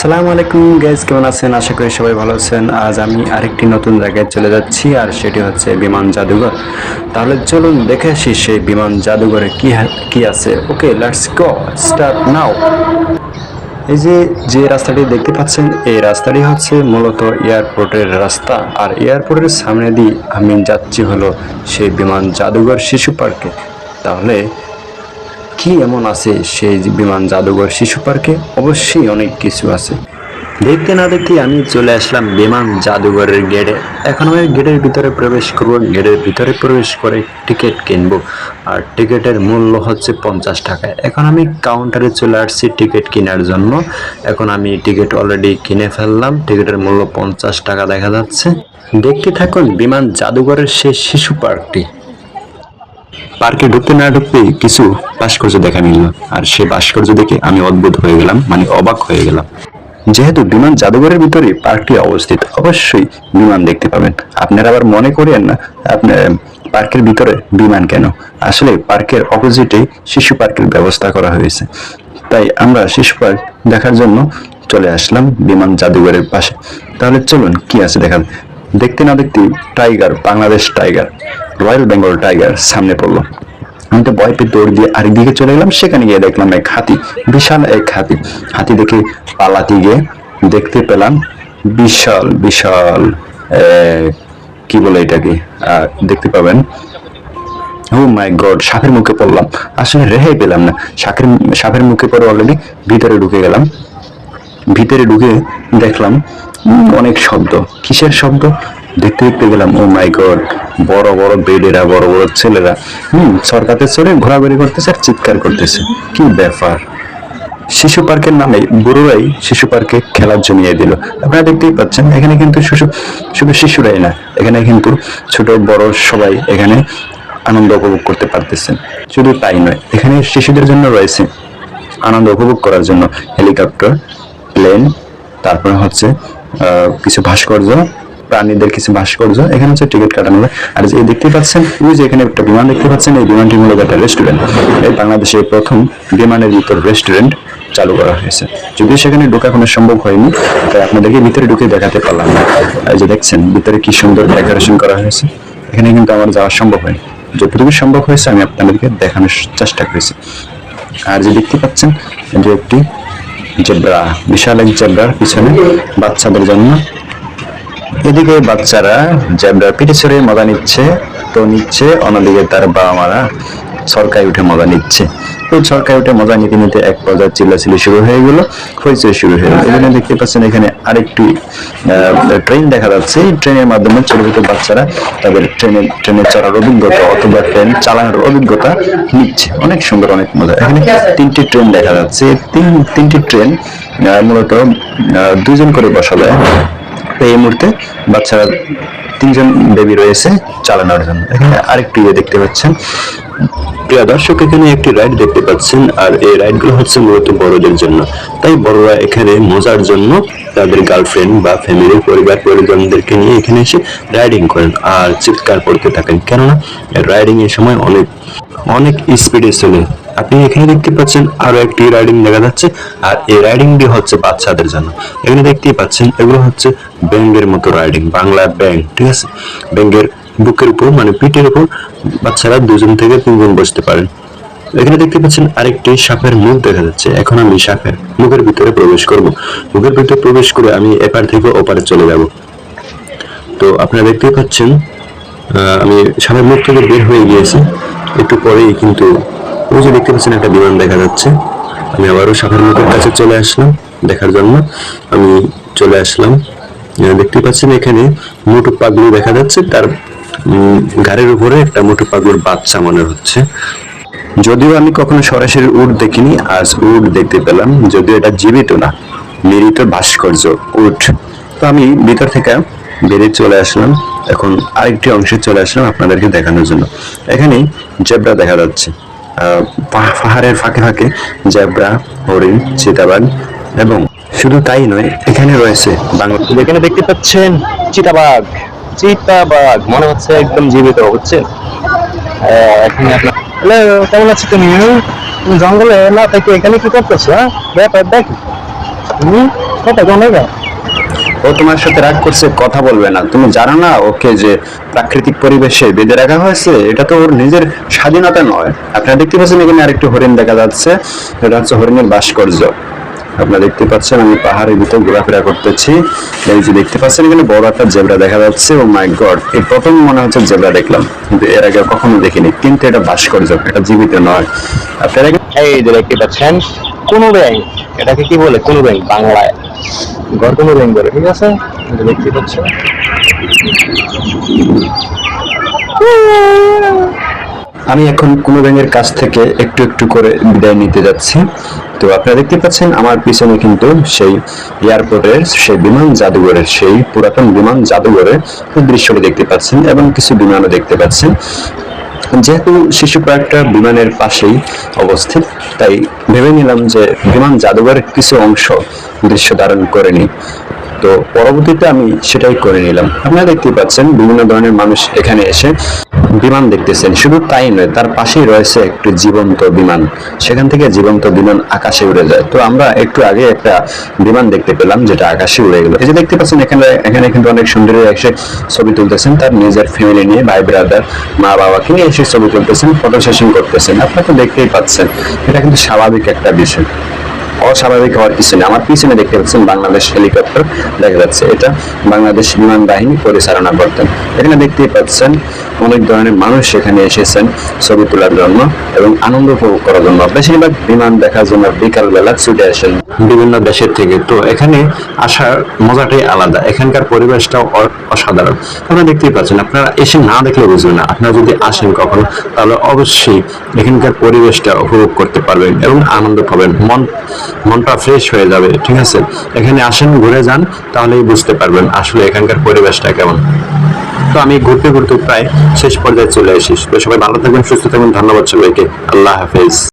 আসসালামু আলাইকুম গাইস, কেমন আছেন? আশা করি সবাই ভালো আছেন। আজ আমি আরেকটি নতুন জায়গায় চলে যাচ্ছি, আর সেটি হচ্ছে বিমান জাদুঘর। তাহলে চলুন দেখে আসি সেই বিমান জাদুঘরে কি আছে। ওকে, লেটস গো, স্টার্ট নাও। এই যে যে রাস্তাটি দেখতে পাচ্ছেন, এই রাস্তাটি হচ্ছে মূলত এয়ারপোর্টের রাস্তা, আর এয়ারপোর্টের সামনে দিয়ে আমি যাচ্ছি হলো সেই বিমান জাদুঘর শিশু পার্কে। তাহলে কি এমন আছে সেই বিমান জাদুঘর শিশু পার্কে? অবশ্যই অনেক কিছু আছে। দেখতে না দেখতে আমি চলে আসলাম বিমান জাদুঘরের গেটে। এখন আমি গেটের ভিতরে প্রবেশ করব। গেটের ভিতরে প্রবেশ করে টিকিট কিনবো, আর টিকিটের মূল্য হচ্ছে 50 টাকা। এখন আমি কাউন্টারে চলে আসছি টিকিট কেনার জন্য। এখন আমি টিকিট অলরেডি কিনে ফেললাম। টিকিটের মূল্য 50 টাকা দেখা যাচ্ছে। দেখতে থাকুন বিমান জাদুঘরের সেই শিশু পার্কটি। পার্কে ঢুকতে না ঢুকতেই কিছু ভাস্কর্য দেখা মিলল, আর সেই ভাস্কর্য দেখে আমি অদ্ভুত হয়ে গেলাম, মানে অবাক হয়ে গেলাম। যেহেতু বিমান জাদুঘরের ভিতরে পার্কটি অবস্থিত, অবশ্যই বিমান দেখতে পাবেন। আপনারা আবার মনে করেন না আপনার পার্কের ভিতরে বিমান কেন? আসলে পার্কের অপোজিটে শিশু পার্কের ব্যবস্থা করা হয়েছে, তাই আমরা শিশু পার্ক দেখার জন্য চলে আসলাম বিমান জাদুঘরের পাশে। তাহলে চলুন কি আছে দেখান। দেখতে না দেখতে tiger, Bangladesh tiger, royal Bengal tiger সামনে পড়লো। আমি তো ভয় পেয়ে দৌড় দিয়ে আরেকদিকে চলে গেলাম। সেখানে গিয়ে দেখলাম এক হাতি, বিশাল এক হাতি। হাতি দেখে পালাতে গিয়ে দেখতে পেলাম বিশাল বিশাল কি বলে এটাকে, দেখতে পাবেন। ও মাই গড, সাপের মুখে পড়লাম। আসলে রেহাই পেলাম না। সাপের মুখে পড়ে অলরেডি ভিতরে ঢুকে গেলাম। ভিতরে ঢুকে দেখলাম অনেক শব্দ। কিসের শব্দ? দেখতে দেখতে গেলাম, ও মাই গড, বড় বড় বেডেরা, বড় বড় ছেলেরা সরকাতে চড়ে ঘোরাঘুরি করতেছে আর চিৎকার করতেছে। কি ব্যাপার! শিশু পার্কের নামে বুড়োরাই শিশু পার্কে খেলার জমিয়ে দিল। আপনারা দেখতেই পাচ্ছেন, এখানে কিন্তু শুধু শিশুরাই না, এখানে কিন্তু ছোট বড় সবাই এখানে আনন্দ উপভোগ করতে পারতেছেন। শুধু তাই নয়, এখানে শিশুদের জন্য রয়েছে আনন্দ উপভোগ করার জন্য হেলিকপ্টার, প্লেন, তারপরে হচ্ছে কিছু ভাস্কর্য, প্রাণীদের কিছু ভাস্কর্য। এখানে হচ্ছে টিকিট কাটানো হয়। আর যে দেখতে পাচ্ছেন, ওই যে এখানে একটা বিমান দেখতে পাচ্ছেন, এই বিমানটি মূলত একটা রেস্টুরেন্ট। এই বাংলাদেশের প্রথম বিমানের ভিতর রেস্টুরেন্ট চালু করা হয়েছে। যদিও সেখানে ঢোকা কোনো সম্ভব হয়নি, তাই আপনাদেরকে ভিতরে ঢুকে দেখাতে পারলাম না। এই যে দেখছেন ভিতরে কি সুন্দর ডেকোরেশন করা হয়েছে। এখানে কিন্তু আমার যাওয়া সম্ভব হয়নি। যতটুকু সম্ভব হয়েছে আমি আপনাদেরকে দেখানোর চেষ্টা করেছি। আর যে দেখতে পাচ্ছেন, যে একটি জেব্রা, বিশাল এক জেব্রার পিছনে বাচ্চাদের জন্য। এদিকে বাচ্চারা জেব্রার পিঠে চড়ে মজা নিচ্ছে, অন্যদিকে তার বাবা মারা সরকায় উঠে মজা নিচ্ছে। ওই সরকায় উঠে মজা নিতে নিতে এক পর্যায়ে চিল্লাচিল্লি শুরু হয়ে গেল, হইচই শুরু হয়ে গেল। এখানে দেখতে পাচ্ছেন, এখানে আরেকটি ট্রেন দেখা যাচ্ছে। এই ট্রেনের মাধ্যমে ছোট ছোট বাচ্চারা তাদের ট্রেনে চড়ার অভিজ্ঞতা অথবা ট্রেন চালানোর অভিজ্ঞতা নিচ্ছে। অনেক সুন্দর, অনেক মজা। এখানে তিনটি ট্রেন দেখা যাচ্ছে। তিনটি ট্রেন মূলত দুজন করে বসা যায়। এই মুহূর্তে বাচ্চারা তিনজন বেবি রয়েছে চালানোর জন্য। এখানে আরেকটি দেখতে পাচ্ছেন প্রিয় দর্শক, এখানে একটি রাইড দেখতে পাচ্ছেন, আর এই রাইডগুলো হচ্ছে মূলত বড়দের জন্য। তাই বড়রা এখানে মজার জন্য তাদের গার্লফ্রেন্ড বা ফ্যামিলির পরিবার পরিজনদেরকে নিয়ে এখানে এসে রাইডিং করেন আর চিৎকার করতে থাকেন, কেননা রাইডিং এর সময় অনেক অনেক স্পিডে চলে। আপনি এখানে দেখতে পাচ্ছেন আরো একটি রাইডিং দেখা যাচ্ছে, আর এই রাইডিংটি হচ্ছে বাচ্চাদের জন্য। এখানে দেখতেই পাচ্ছেন, এগুলো হচ্ছে ব্যাঙের মতো রাইডিং, বাংলা ব্যাঙ, ঠিক আছে। ব্যাঙের বুকের উপর, মানে পিঠের উপর বাচ্চারা 2 থেকে 3 জন বসতে পারেন। এখানে দেখতে পাচ্ছেন আরেকটি সাপের মুখ দেখা যাচ্ছে। এখন আমি সাপের মুখের ভিতরে প্রবেশ করব। মুখের ভিতরে প্রবেশ করে আমি এপার থেকে ওপারে চলে যাব। তো আপনারা দেখতেই পাচ্ছেন, আমি সাপের মুখ থেকে বের হয়ে গিয়েছি। একটু পরেই কিন্তু ওই যে দেখতে পাচ্ছেন একটা বিমান দেখা যাচ্ছে। আমি আবারও সাপের মুখের কাছে চলে আসলাম দেখার জন্য। আমি চলে আসলাম, দেখতে পাচ্ছেন এখানে মোটু পাগলু দেখা যাচ্ছে। তার গাড়ির উপরে একটা মোটু পাগলুর বাচ্চা মনে হচ্ছে। যদিও আমি কখনো সরাসরি উট দেখিনি, আজ উট দেখতে পেলাম। যদিও এটা জীবিত না, মৃত ভাস্কর্য উট। তো আমি ভিতর থেকে বেরিয়ে চলে আসলাম। এখন আরেকটি অংশে চলে আসলাম আপনাদেরকে দেখানোর জন্য। এখানে জেব্রা দেখা যাচ্ছে। পাহাড়ের ফাঁকে ফাঁকে জেব্রা, হরিণ, চিতাবাঘ, এবং শুধু তাই নয়, এখানে রয়েছে বাংলাদেশ। এখানে দেখতে পাচ্ছেন চিতাবাঘ। চিতাবাঘ মনে হচ্ছে একদম জীবিত হচ্ছে। এখানে আপনার হ্যালো, কেমন আছো তুমি? তুমি জঙ্গলে না থেকে এখানে কি করতেছো? হ্যাঁ, ব্যাপার দেখি তুমি কথা কোন জায়গা? ও তোমার সাথে রাগ করছে, কথা বলবে না। তুমি জানো না ওকে যে প্রাকৃতিক পরিবেশে বেঁধে রাখা হয়েছে? এটা তো ওর নিজের স্বাধীনতা নয়। আপনারা দেখতে পাচ্ছেন এখানে আরেকটি হরিণ দেখা যাচ্ছে, এটা হচ্ছে হরিণের ভাস্কর্য। আপনারা দেখতে পাচ্ছেন আমি পাহাড়ের ভিতর ঘোরাফেরা করতেছি, এই যে দেখতে পাচ্ছেন এখানে বড় একটা জেব্রা দেখা যাচ্ছে। ও মাই গড, এই প্রথম মনে হচ্ছে জেব্রা দেখলাম, কিন্তু এর আগে কখনো দেখিনি। কিন্তু এটা ভাস্কর্য, এটা জীবিত নয়। আপনারা এই যে দেখতে পাচ্ছেন কোন ব্যাংক, এটাকে কি বলে কোন ব্যাংক বাংলায়? ঘর কোন ব্যাংক বলে, ঠিক আছে? এই যে দেখতে পাচ্ছেন। আমি এখন কোনো ব্যাংকের কাছ থেকে একটু একটু করে বিদায় নিতে যাচ্ছি। তো আপনারা দেখতে পাচ্ছেন আমার পিছনে কিন্তু সেই এয়ারপোর্টের, সেই বিমান জাদুঘরের, সেই পুরাতন বিমান জাদুঘরের দৃশ্যটি দেখতে পাচ্ছেন এবং কিছু বিমানও দেখতে পাচ্ছেন। যেহেতু শিশু পার্কটা বিমানের পাশেই অবস্থিত, তাই ভেবে নিলাম যে বিমান জাদুঘরের কিছু অংশ দৃশ্য ধারণ করে নিই। তো পরবর্তীতে আমি সেটাই করে নিলাম। আপনারা দেখতে পাচ্ছেন বিভিন্ন ধরনের মানুষ এখানে এসে বিমান দেখতেছেন। শুধু তাই নয়, তার পাশেই রয়েছে একটি জীবন্ত বিমান, সেখান থেকে জীবন্ত বিমান আকাশে উড়ে যায়। তো আমরা একটু আগে একটা বিমান দেখতে পেলাম যেটা আকাশে উড়ে গেল। এই যে দেখতে পাচ্ছেন এখানে এখানে কিন্তু অনেক সুন্দরী এসে ছবি তুলতেছেন, তার নিজের ফ্যামিলি নিয়ে, ভাই ব্রাদার, মা বাবাকে নিয়ে এসে ছবি তুলতেছেন, ফটো সেশন করতেছেন। আপনারা তো দেখতেই পাচ্ছেন, এটা কিন্তু স্বাভাবিক একটা বিষয়, অস্বাভাবিক হওয়ার কিছু নেই। আমার পিছনে দেখতে পাচ্ছেন বাংলাদেশ হেলিকপ্টার দেখা যাচ্ছে, এটা বাংলাদেশ বিমান বাহিনী পরিচালনা করতেন। এখানে দেখতেই পাচ্ছেন অনেক ধরনের মানুষ এখানে এসেছেন ছবি তোলার জন্য এবং আনন্দ উপভোগ করার জন্য। বেশিরভাগ বিমান দেখার জন্য বিকাল বেলা ছুটে আসেন বিভিন্ন দেশের থেকে। তো এখানে আসার মজাটাই আলাদা, এখানকার পরিবেশটাও অসাধারণ। আপনারা দেখতেই পাচ্ছেন, আপনারা এসে না দেখলে বুঝবেন না। আপনারা যদি আসেন কখনো, তাহলে অবশ্যই এখানকার পরিবেশটা উপভোগ করতে পারবেন এবং আনন্দ পাবেন, মনটা ফ্রেশ হয়ে যাবে। ঠিক আছে, এখানে আসেন, ঘুরে যান, তাহলেই বুঝতে পারবেন আসলে এখানকার পরিবেশটা কেমন। তো আমি ঘুরতে ঘুরতে প্রায় শেষ পর্যায়ে চলে এসেছি। তো সবাই ভালো থাকবেন, সুস্থ থাকবেন। ধন্যবাদ সবাইকে। আল্লাহ হাফেজ।